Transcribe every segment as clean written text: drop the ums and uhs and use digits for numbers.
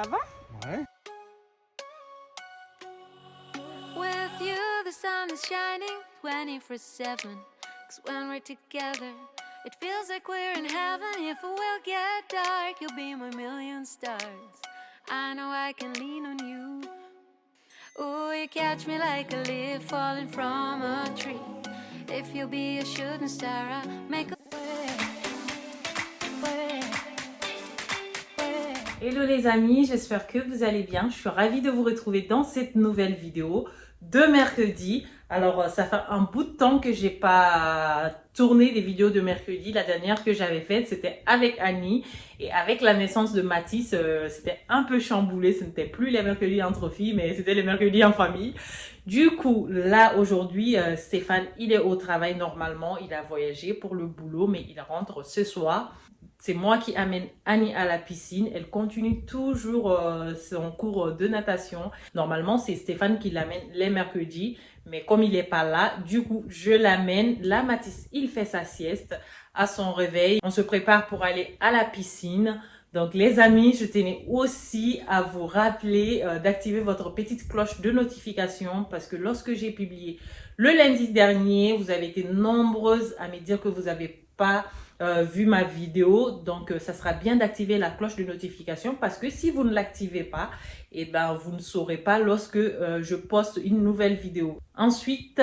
va? Ouais. With you, the sun is shining 24/7. 'Cause when we're together, it feels like we're in heaven. If it will get dark, you'll be my million stars. I know I can lean on you. Oh, you catch me like a leaf falling from a tree. If you'll be a shooting star, I'll make a Hello les amis, j'espère que vous allez bien. Je suis ravie de vous retrouver dans cette nouvelle vidéo de mercredi. Alors ça fait un bout de temps que j'ai pas tourné des vidéos de mercredi. La dernière que j'avais faite c'était avec Annie, et avec la naissance de Mathis c'était un peu chamboulé. Ce n'était plus les mercredis entre filles mais c'était les mercredis en famille. Du coup là aujourd'hui Stéphane il est au travail normalement, il a voyagé pour le boulot mais il rentre ce soir. C'est moi qui amène Annie à la piscine. Elle continue toujours son cours de natation. Normalement, c'est Stéphane qui l'amène les mercredis. Mais comme il n'est pas là, du coup, je l'amène. Là, Mathis, il fait sa sieste. À son réveil, on se prépare pour aller à la piscine. Donc, les amis, je tenais aussi à vous rappeler d'activer votre petite cloche de notification. Parce que lorsque j'ai publié le lundi dernier, vous avez été nombreuses à me dire que vous n'avez pas vu ma vidéo. Donc ça sera bien d'activer la cloche de notification, parce que si vous ne l'activez pas, et ben vous ne saurez pas lorsque je poste une nouvelle vidéo. Ensuite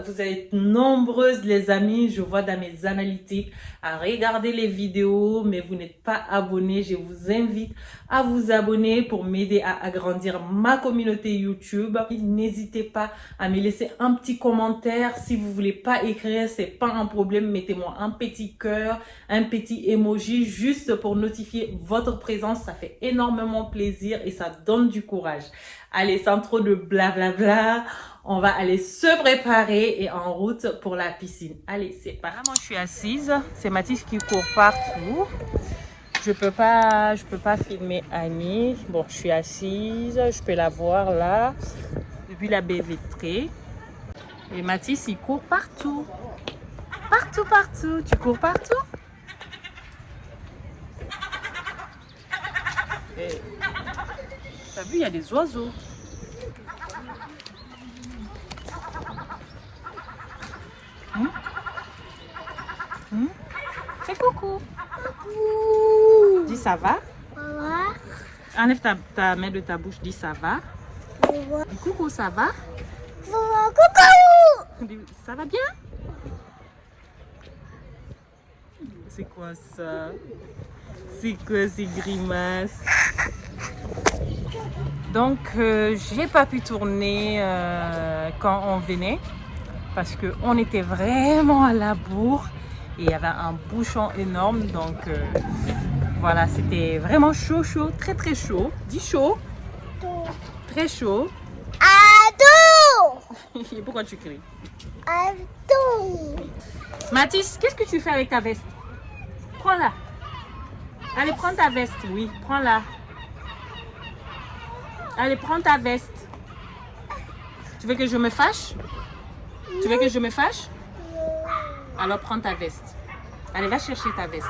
vous êtes nombreuses les amis, je vois dans mes analytiques, à regarder les vidéos mais vous n'êtes pas abonnés. Je vous invite à vous abonner pour m'aider à agrandir ma communauté YouTube. N'hésitez pas à me laisser un petit commentaire. Si vous voulez pas écrire, c'est pas un problème, mettez-moi un petit cœur, un petit emoji juste pour notifier votre présence. Ça fait énormément plaisir et ça donne du courage. Allez, sans trop de blablabla, on va aller se préparer et en route pour la piscine. Allez, c'est parti. Moi, je suis assise. C'est Mathis qui court partout. Je peux pas filmer Annie. Bon, je suis assise. Je peux la voir là, depuis la baie vitrée. Et Mathis, il court partout. Partout. Tu cours partout? Et t'as vu, il y a des oiseaux. Fais coucou. Dis ça va. Enlève ta main de ta bouche. Dis ça va. Dis coucou, ça va. Dis, ça va bien. C'est quoi ça? C'est quoi ces grimaces? Donc j'ai pas pu tourner quand on venait parce que on était vraiment à la bourre et il y avait un bouchon énorme. Donc voilà, c'était vraiment chaud, très chaud. Dis chaud. Très chaud. Et pourquoi tu cries? Mathis, qu'est-ce que tu fais avec ta veste? Prends-la. Allez, prends ta veste. Oui, prends-la. Allez, prends ta veste. Tu veux que je me fâche? Tu veux que je me fâche? Alors, prends ta veste. Allez, va chercher ta veste.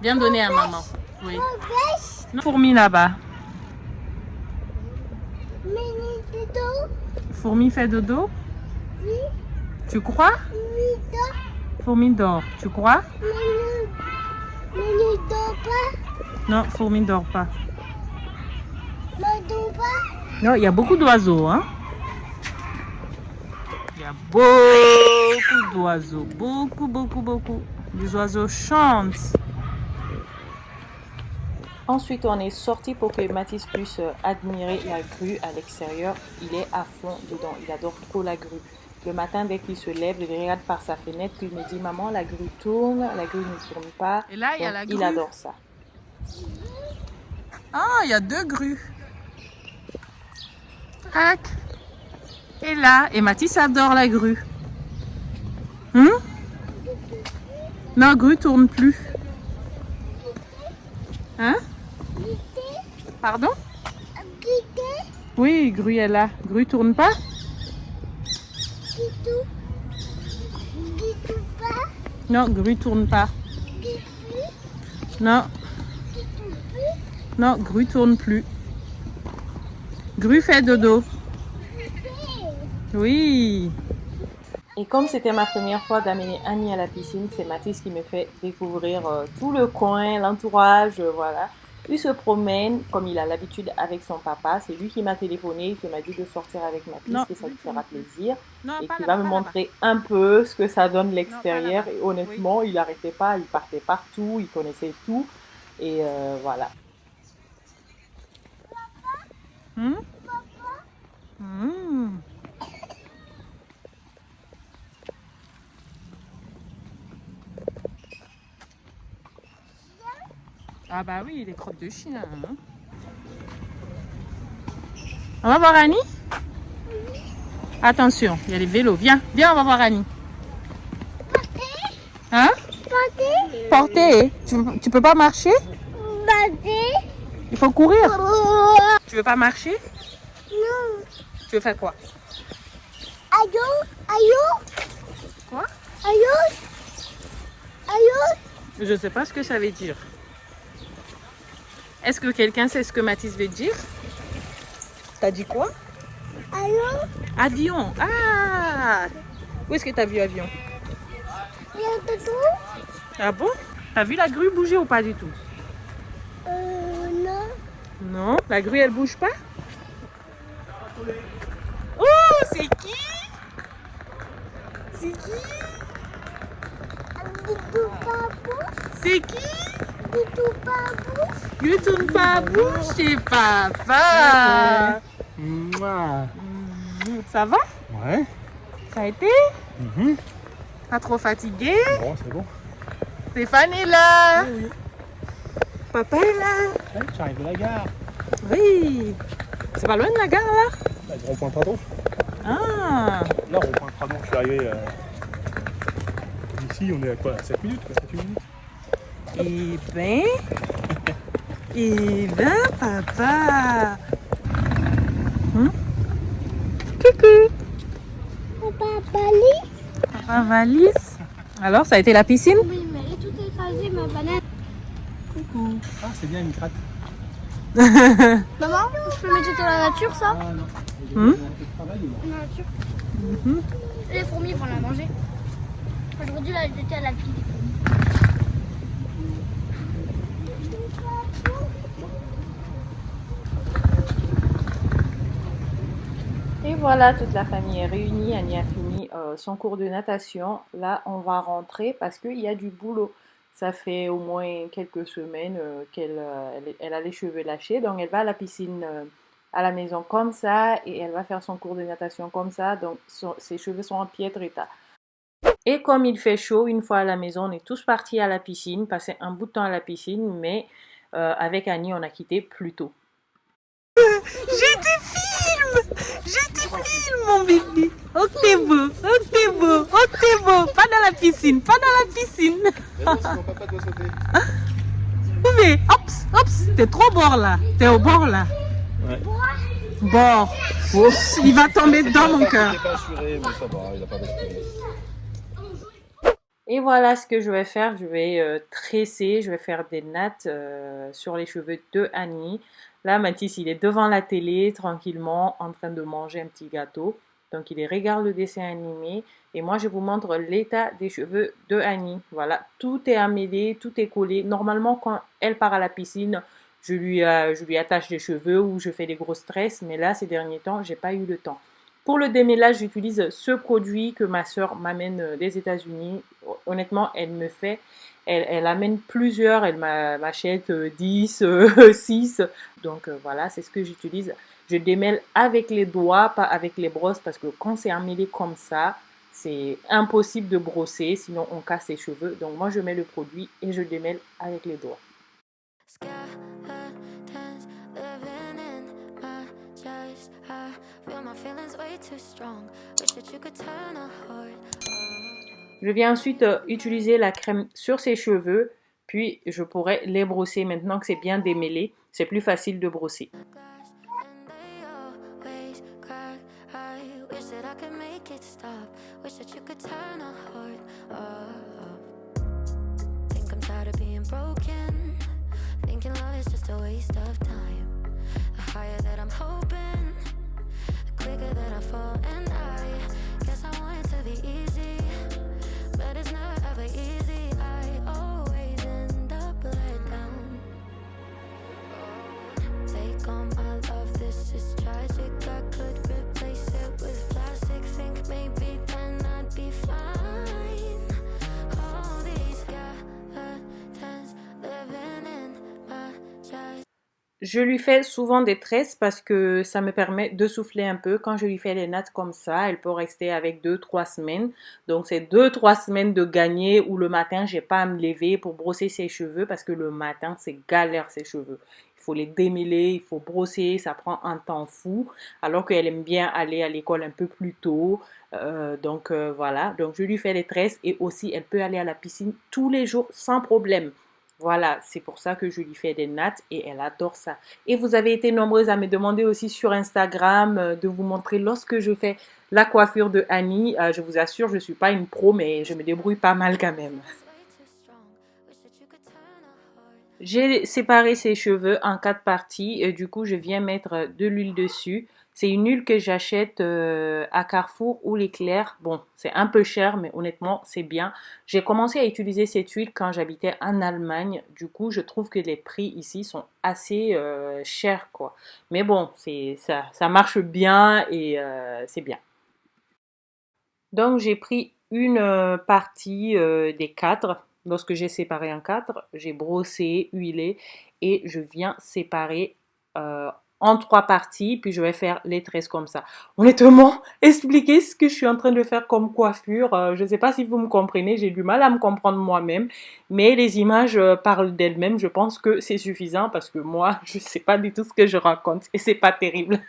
Viens donner à maman. Oui. Non, fourmi là-bas. Fourmi fait dodo? Oui. Tu crois? Fourmi dort. Tu crois? Non, fourmi dort pas. Non, il y a beaucoup d'oiseaux, hein? Il y a beaucoup d'oiseaux. Beaucoup. Les oiseaux chantent. Ensuite, on est sorti pour que Mathis puisse admirer la grue à l'extérieur. Il est à fond dedans. Il adore trop la grue. Le matin, dès qu'il se lève, il regarde par sa fenêtre. Il me dit, maman, la grue tourne. La grue ne tourne pas. Et là, il y a la grue. Il adore ça. Ah, il y a 2 grues. Tac. Et là, et Mathis adore la grue. Non, grue tourne plus. Hein? Pardon? Oui, grue est là. Grue tourne pas? Non, grue tourne pas. Non. Non, Gru tourne plus. Gru fait dodo. Oui. Et comme c'était ma première fois d'amener Annie à la piscine, c'est Mathis qui me fait découvrir tout le coin, l'entourage, voilà. Il se promène comme il a l'habitude avec son papa. C'est lui qui m'a téléphoné, qui m'a dit de sortir avec Mathis, que ça lui fera plaisir. Non, Et pas qui là-bas, va me pas montrer un peu ce que ça donne l'extérieur. là-bas. Et honnêtement, il n'arrêtait pas, il partait partout, il connaissait tout. Et voilà. Hum? Hum. Ah bah oui, les crottes de chien. Hein. On va voir Annie? Attention, il y a les vélos. Viens, viens, on va voir Annie. Hein? Porter. Tu peux pas marcher? Il faut courir. Tu veux pas marcher? Non. Tu veux faire quoi? Quoi? Je sais pas ce que ça veut dire. Est-ce que quelqu'un sait ce que Mathis veut dire? T'as dit quoi? Avion. Ah! Où est-ce que t'as vu avion? Ah bon? T'as vu la grue bouger ou pas du tout? Non. Non, la grue elle bouge pas? Oh, c'est qui? C'est qui? C'est qui? Ne tourne pas bouche, c'est papa. Mouah. Ça va? Ouais. Ça a été? Pas trop fatigué? Bon, c'est bon. Stéphane est là. Oui. Papa est là. Ouais, j'arrive de la gare. Oui. C'est pas loin de la gare là? Là, le rond-point Pradon. Ah. Là, rond-point Pradon, je suis arrivé d'ici, on est à quoi? 7 minutes, 7 minutes. Eh ben, papa. Coucou. Papa valise. Alors, ça a été la piscine? Oui, mais tout est écrasé, ma banane. Coucou. Ah, c'est bien une gratte. Maman, je peux mettre dans la nature, ça? Ah non. Hmm? Dans la nature. Les fourmis vont la manger. Aujourd'hui, là, j'étais à la pile des fourmis. Et voilà, toute la famille est réunie. Annie a fini son cours de natation. Là, on va rentrer parce qu'il y a du boulot. Ça fait au moins quelques semaines qu'elle elle a les cheveux lâchés. Donc, elle va à la piscine à la maison comme ça et elle va faire son cours de natation comme ça. Donc, ses cheveux sont en piètre état. Et comme il fait chaud, une fois à la maison, on est tous partis à la piscine, passer un bout de temps à la piscine. Mais avec Annie, on a quitté plus tôt. Je te filme, mon bébé. Oh, t'es beau, oh, t'es beau, oh, t'es beau. Pas dans la piscine, pas dans la piscine. Sinon, papa doit sauter. Mais, ops, t'es trop bord là. T'es au bord là. Ouais. Bord. Il va tomber dedans, mon cœur. Il n'est pas assuré, mais ça va, il n'a pas d'expérience. Et voilà ce que je vais faire. Je vais tresser, je vais faire des nattes sur les cheveux de Annie. Là, Mathis, il est devant la télé, tranquillement, en train de manger un petit gâteau. Donc, il regarde le dessin animé. Et moi, je vous montre l'état des cheveux de Annie. Voilà, tout est emmêlé, tout est collé. Normalement, quand elle part à la piscine, je lui attache les cheveux ou je fais des grosses tresses. Mais là, ces derniers temps, j'ai pas eu le temps. Pour le démêlage, j'utilise ce produit que ma soeur m'amène des États-Unis. Honnêtement, elle amène plusieurs, elle m'achète 10, 6. Donc voilà, c'est ce que j'utilise. Je démêle avec les doigts, pas avec les brosses, parce que quand c'est emmêlé comme ça, c'est impossible de brosser, sinon on casse les cheveux. Donc moi, je mets le produit et je démêle avec les doigts. Je viens ensuite utiliser la crème sur ses cheveux, puis je pourrais les brosser. Maintenant que c'est bien démêlé, c'est plus facile de brosser. Thinking love is just just a waste of time. The higher that I'm hoping, the quicker that I fall. And I guess I want it to be easy, but it's never ever easy. I always end up let down. Take all my love, this is tragic. I could replace it with plastic. Think maybe then I'd be fine. All these skeletons living in my chest. Je lui fais souvent des tresses parce que ça me permet de souffler un peu. Quand je lui fais les nattes comme ça, elle peut rester avec 2-3 semaines. Donc c'est 2-3 semaines de gagner où le matin, j'ai pas à me lever pour brosser ses cheveux parce que le matin, c'est galère ses cheveux. Il faut les démêler, il faut brosser, ça prend un temps fou. Alors qu'elle aime bien aller à l'école un peu plus tôt. Voilà, donc je lui fais les tresses et aussi elle peut aller à la piscine tous les jours sans problème. Voilà, c'est pour ça que je lui fais des nattes et elle adore ça. Et vous avez été nombreuses à me demander aussi sur Instagram de vous montrer lorsque je fais la coiffure de Annie. Je vous assure, je ne suis pas une pro, mais je me débrouille pas mal quand même. J'ai séparé ses cheveux en 4 parties et du coup, je viens mettre de l'huile dessus. C'est une huile que j'achète à Carrefour ou l'Éclair. Bon, c'est un peu cher, mais honnêtement, c'est bien. J'ai commencé à utiliser cette huile quand j'habitais en Allemagne. Du coup, je trouve que les prix ici sont assez chers, quoi. Mais bon, ça marche bien et c'est bien. Donc, j'ai pris une partie des 4. Lorsque j'ai séparé en 4, j'ai brossé, huilé et je viens séparer en 3 parties, puis je vais faire les tresses comme ça. Honnêtement, expliquer ce que je suis en train de faire comme coiffure, je ne sais pas si vous me comprenez, j'ai du mal à me comprendre moi-même, mais les images parlent d'elles-mêmes, je pense que c'est suffisant parce que moi, je ne sais pas du tout ce que je raconte et c'est pas terrible.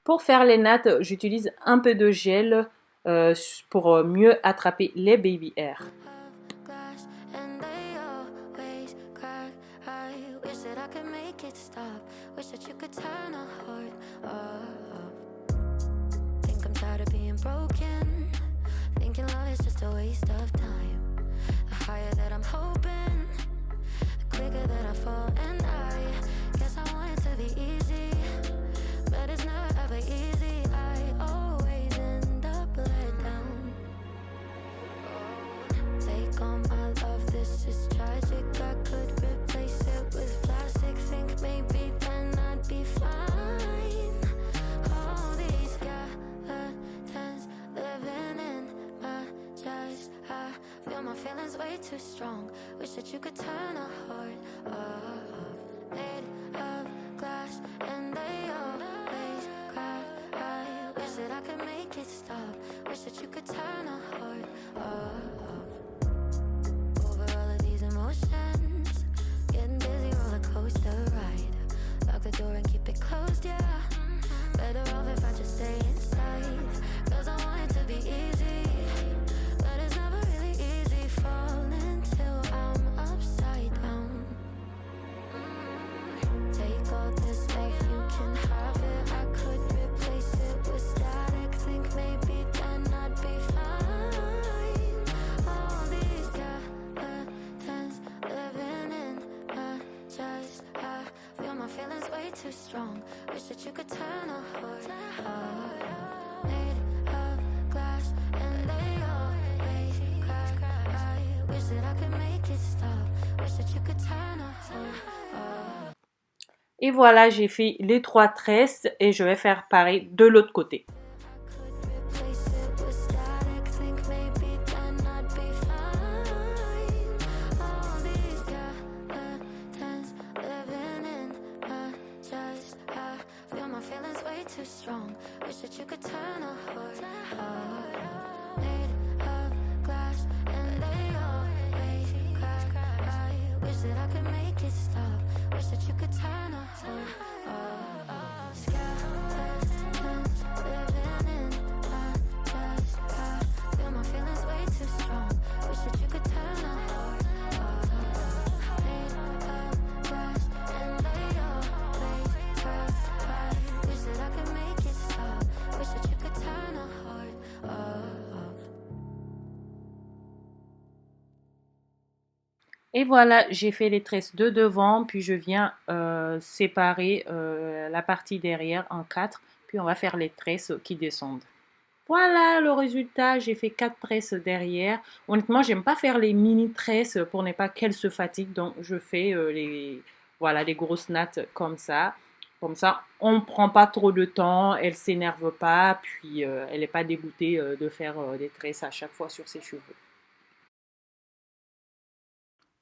Pour faire les nattes, j'utilise un peu de gel pour mieux attraper les baby hairs. Too strong, wish that you could turn a heart off. Made of glass and they always cry. I wish that I could make it stop. Wish that you could turn a heart off. Over all of these emotions, getting dizzy, roller coaster ride. Lock the door and keep it closed, yeah. Better off if I just stay inside. Cause I want it to be easy, but it's never really easy falling till I'm upside down. Take all this life, you can have it. I could replace it with static. Think maybe then I'd be fine. All these skeletons living in my chest. I feel my feelings way too strong. Wish that you could turn a heart off. Made of glass and they always cry. I wish that I could make it stop. Wish that you could turn a heart off. Et voilà, j'ai fait les 3 tresses et je vais faire pareil de l'autre côté. Et voilà, j'ai fait les tresses de devant, puis je viens séparer la partie derrière en 4, puis on va faire les tresses qui descendent. Voilà le résultat, j'ai fait 4 tresses derrière. Honnêtement, j'aime pas faire les mini tresses pour ne pas qu'elles se fatiguent, donc je fais voilà, les grosses nattes comme ça. Comme ça, on ne prend pas trop de temps, elle ne s'énerve pas, puis elle n'est pas dégoûtée de faire des tresses à chaque fois sur ses cheveux.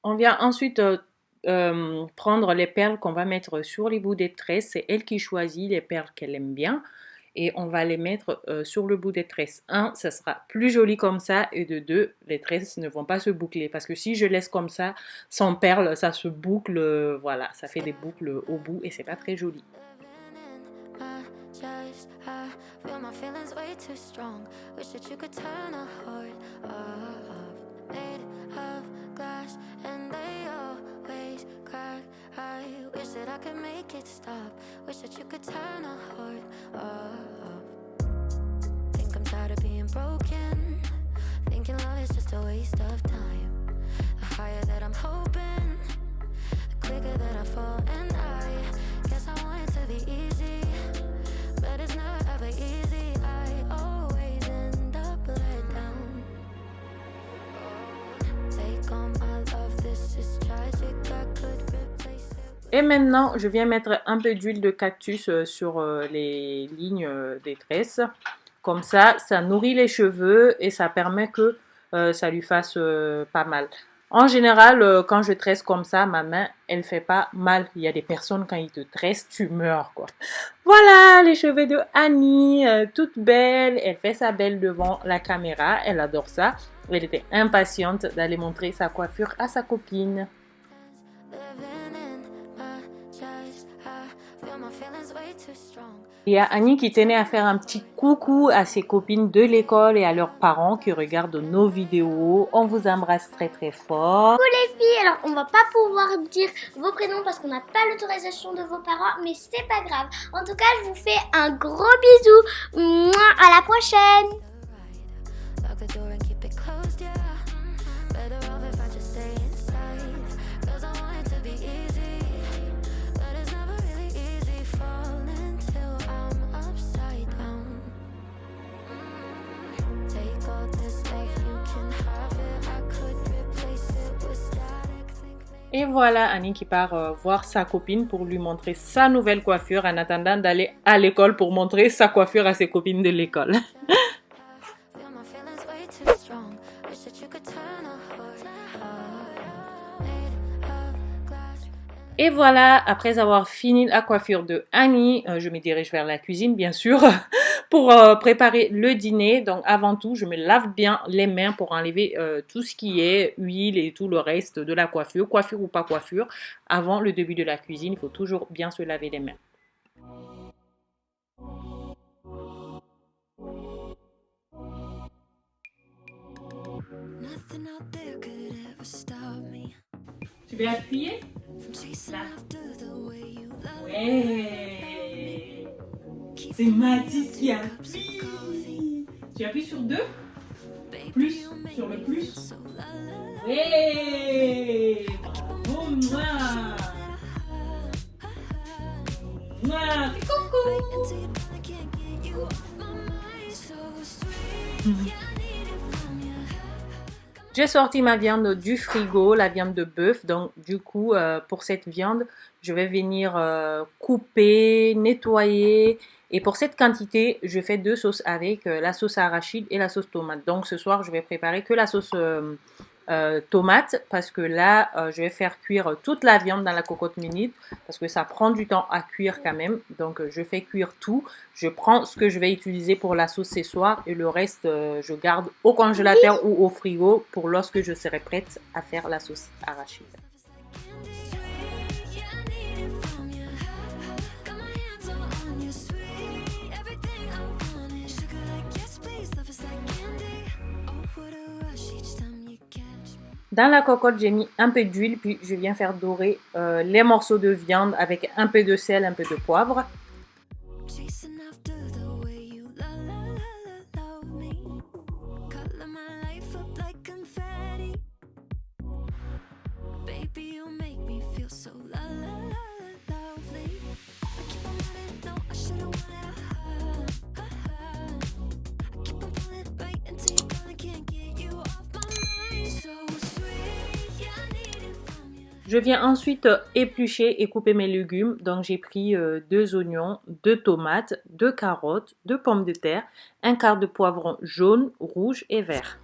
On vient ensuite prendre les perles qu'on va mettre sur les bouts des tresses. C'est elle qui choisit les perles qu'elle aime bien. Et on va les mettre sur le bout des tresses. 1, ça sera plus joli comme ça. Et de 2, les tresses ne vont pas se boucler. Parce que si je laisse comme ça, sans perles, ça se boucle. Voilà, ça fait des boucles au bout et c'est pas très joli. Wish that I could make it stop. Wish that you could turn a heart off. Think I'm tired of being broken. Thinking love is just a waste of time. The higher that I'm hoping, the quicker that I fall. And I guess I want it to be easy, but it's never ever easy. I always end up let down. Take on my love, this is tragic. I could replace it. Et maintenant, je viens mettre un peu d'huile de cactus sur les lignes des tresses. Comme ça, ça nourrit les cheveux et ça permet que ça lui fasse pas mal. En général, quand je tresse comme ça, ma main, elle fait pas mal. Il y a des personnes, quand ils te tressent, tu meurs, quoi. Voilà, les cheveux de Annie, toute belle. Elle fait sa belle devant la caméra. Elle adore ça. Elle était impatiente d'aller montrer sa coiffure à sa copine. Il y a Annie qui tenait à faire un petit coucou à ses copines de l'école et à leurs parents qui regardent nos vidéos. On vous embrasse très très fort. Coucou les filles, alors on va pas pouvoir dire vos prénoms parce qu'on n'a pas l'autorisation de vos parents, mais c'est pas grave. En tout cas, je vous fais un gros bisou. Mouah, à la prochaine. Et voilà Annie qui part voir sa copine pour lui montrer sa nouvelle coiffure en attendant d'aller à l'école pour montrer sa coiffure à ses copines de l'école. Et voilà, après avoir fini la coiffure de Annie, je me dirige vers la cuisine bien sûr pour préparer le dîner. Donc avant tout, je me lave bien les mains pour enlever tout ce qui est huile et tout le reste de la coiffure, coiffure ou pas coiffure. Avant le début de la cuisine, il faut toujours bien se laver les mains. Tu veux appuyer? Là. Ouais. C'est Mathis qui appuie. Tu appuies sur 2. Plus. Sur le plus. Ouais. Bravo, moi. Moi. Fais coucou. J'ai sorti ma viande du frigo, la viande de bœuf. Donc du coup, pour cette viande, je vais venir couper, nettoyer. Et pour cette quantité, je fais 2 sauces avec la sauce arachide et la sauce tomate. Donc ce soir, je vais préparer que la sauce tomate parce que là, je vais faire cuire toute la viande dans la cocotte minute parce que ça prend du temps à cuire quand même. Donc je fais cuire tout. Je prends ce que je vais utiliser pour la sauce ce soir et le reste, je garde au congélateur ou au frigo pour lorsque je serai prête à faire la sauce arachide. Dans la cocotte, j'ai mis un peu d'huile, puis je viens faire dorer les morceaux de viande avec un peu de sel, un peu de poivre. Je viens ensuite éplucher et couper mes légumes. Donc j'ai pris 2 oignons, 2 tomates, 2 carottes, 2 pommes de terre, un quart de poivron jaune, rouge et vert.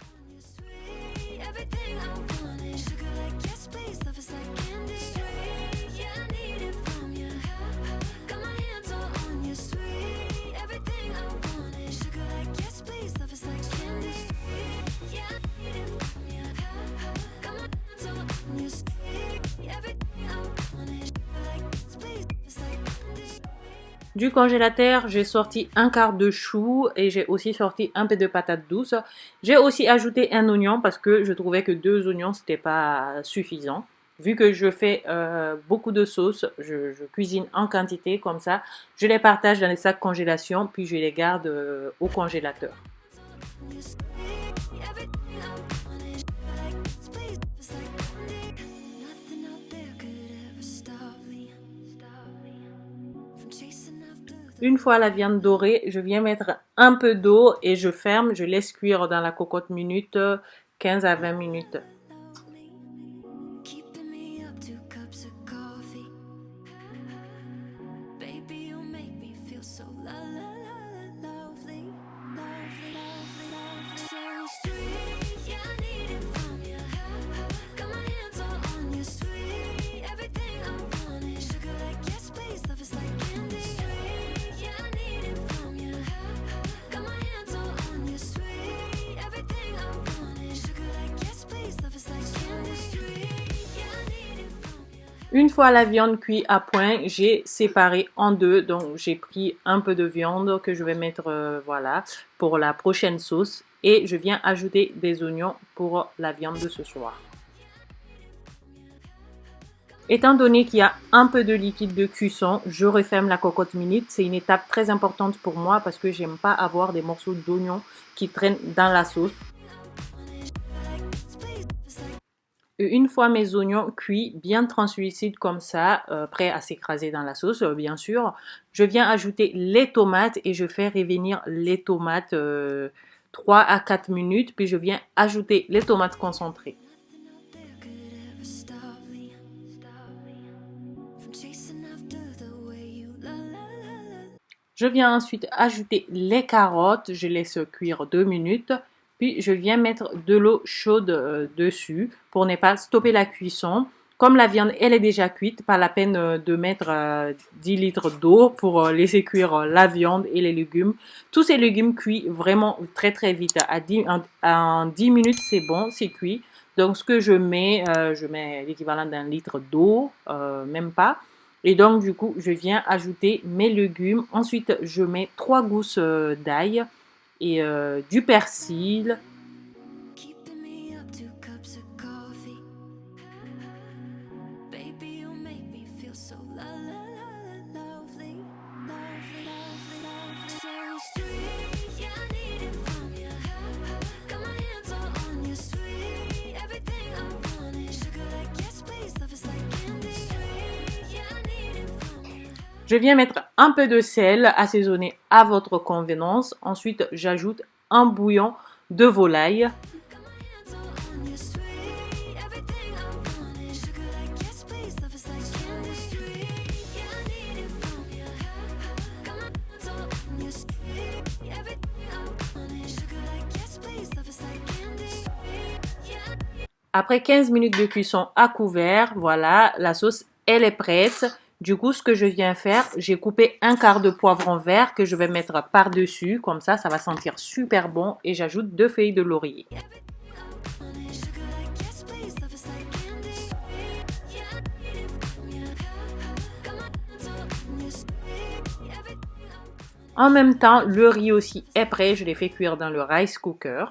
Du congélateur, j'ai sorti un quart de chou et j'ai aussi sorti un peu de patates douces. J'ai aussi ajouté un oignon parce que je trouvais que 2 oignons, c'était pas suffisant. Vu que je fais beaucoup de sauces, je cuisine en quantité comme ça. Je les partage dans les sacs congélation, puis je les garde au congélateur. Une fois la viande dorée, je viens mettre un peu d'eau et je ferme, je laisse cuire dans la cocotte minute, 15 à 20 minutes. Une fois la viande cuite à point, j'ai séparé en deux. Donc j'ai pris un peu de viande que je vais mettre voilà, pour la prochaine sauce. Et je viens ajouter des oignons pour la viande de ce soir. Étant donné qu'il y a un peu de liquide de cuisson, je referme la cocotte minute. C'est une étape très importante pour moi parce que j'aime pas avoir des morceaux d'oignon qui traînent dans la sauce. Une fois mes oignons cuits, bien translucides comme ça, prêts à s'écraser dans la sauce, bien sûr, je viens ajouter les tomates et je fais revenir les tomates 3 à 4 minutes, puis je viens ajouter les tomates concentrées. Je viens ensuite ajouter les carottes, je laisse cuire 2 minutes. Puis je viens mettre de l'eau chaude dessus pour ne pas stopper la cuisson. Comme la viande elle est déjà cuite, pas la peine de mettre 10 litres d'eau pour laisser cuire la viande et les légumes. Tous ces légumes cuits vraiment très très vite. En 10 minutes c'est bon, c'est cuit. Donc ce que je mets l'équivalent d'un litre d'eau, même pas. Et donc du coup je viens ajouter mes légumes. Ensuite je mets 3 gousses d'ail. Et du persil. Je viens mettre un peu de sel, assaisonné à votre convenance. Ensuite, j'ajoute un bouillon de volaille. Après 15 minutes de cuisson à couvert, voilà, la sauce, elle est prête. Du coup, ce que je viens faire, j'ai coupé un quart de poivron vert que je vais mettre par-dessus. Comme ça va sentir super bon. Et j'ajoute 2 feuilles de laurier. En même temps, le riz aussi est prêt. Je l'ai fait cuire dans le rice cooker.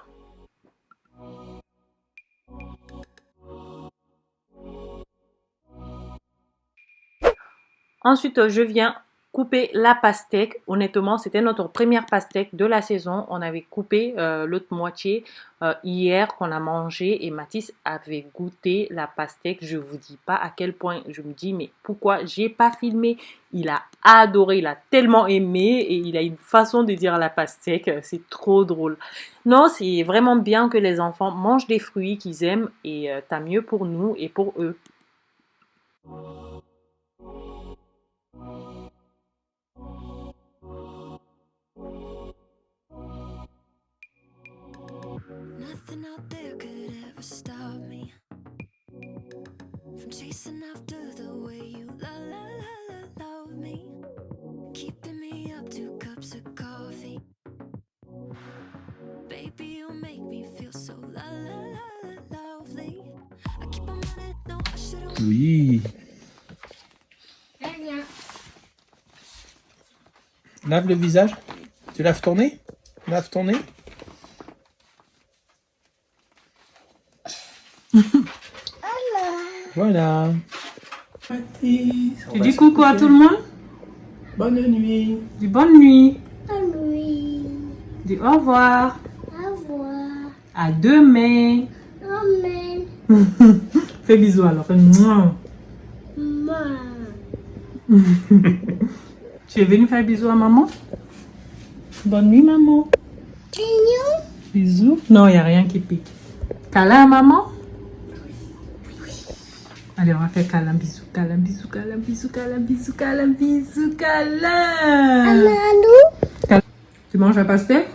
Ensuite, je viens couper la pastèque. Honnêtement, c'était notre première pastèque de la saison. On avait coupé l'autre moitié hier qu'on a mangé et Mathis avait goûté la pastèque. Je vous dis pas à quel point je me dis mais pourquoi j'ai pas filmé. Il a adoré, il a tellement aimé et il a une façon de dire la pastèque. C'est trop drôle. Non, c'est vraiment bien que les enfants mangent des fruits qu'ils aiment et tant mieux pour nous et pour eux. Nothing out there could ever stop me from chasing after the way you love me, keeping me up 2 cups of coffee. Baby, you make me feel so lovely. I keep on running, no, I should've. Oui. Rien. Lave le visage. Tu laves ton nez? Lave ton nez. Voilà. Tu dis coucou à tout le monde? Bonne nuit. Dis bonne nuit. Oui. Dis au revoir. Au revoir. À demain. Amen. Fais bisous alors. Fais mouah. Maman. Tu es venu faire bisous à maman? Bonne nuit maman. Mignon. Bisous. Non, il n'y a rien qui pique. Câlin à maman? Allez, on va faire câlin, bisous, câlin, bisous, câlin, bisous, câlin, bisous, câlin, bisous, câlin. Amadou. Tu manges la pastèque?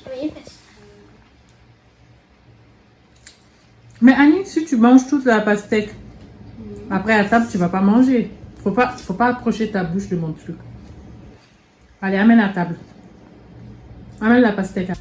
Oui, parce que Mais Annie, si tu manges toute la pastèque, après à table, tu vas pas manger. Faut pas approcher ta bouche de mon truc. Allez, amène la table. Amène la pastèque.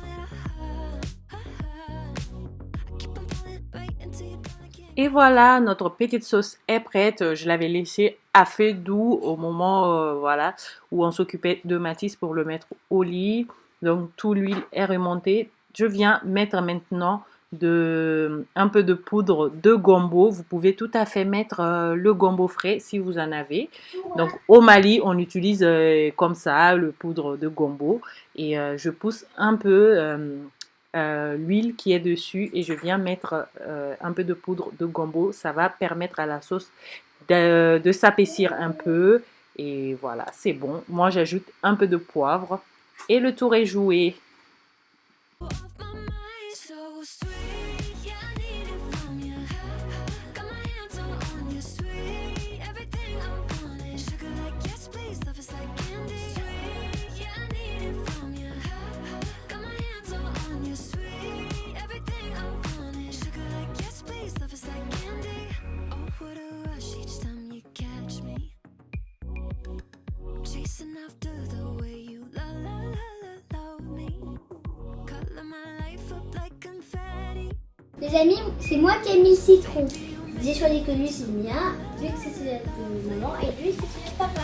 Et voilà, notre petite sauce est prête. Je l'avais laissée à feu doux au moment voilà, où on s'occupait de Mathis pour le mettre au lit. Donc, toute l'huile est remontée. Je viens mettre maintenant un peu de poudre de gombo. Vous pouvez tout à fait mettre le gombo frais si vous en avez. Donc, au Mali, on utilise comme ça le poudre de gombo. Et je pousse un peu l'huile qui est dessus et je viens mettre un peu de poudre de gombo. Ça va permettre à la sauce de s'épaissir un peu et voilà, c'est bon. Moi j'ajoute un peu de poivre et le tour est joué. Les amis, c'est moi qui ai mis le citron. J'ai choisi que lui c'est le mien, lui que c'est celui de maman et lui c'est celui de papa.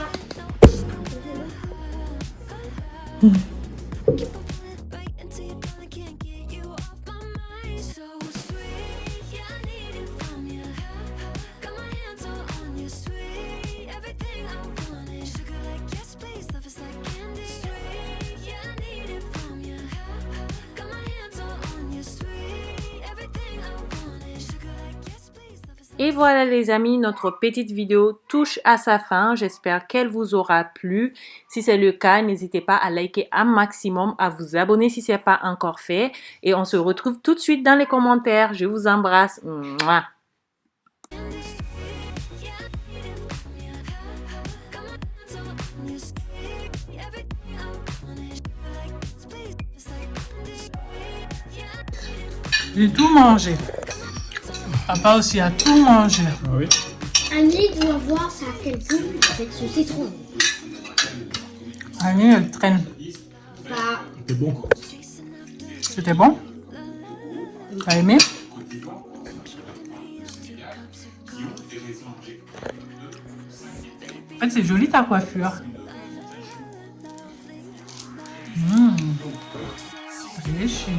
Et voilà les amis, notre petite vidéo touche à sa fin. J'espère qu'elle vous aura plu. Si c'est le cas, n'hésitez pas à liker un maximum, à vous abonner si ce n'est pas encore fait. Et on se retrouve tout de suite dans les commentaires. Je vous embrasse. Mouah. J'ai tout mangé. Papa aussi a tout mangé. Ah oui. Annie doit voir ça a quel goût avec ce citron. Annie, elle traîne. Bah, C'est bon. C'était bon? T'as aimé? En fait, c'est joli ta coiffure. Elle est chic.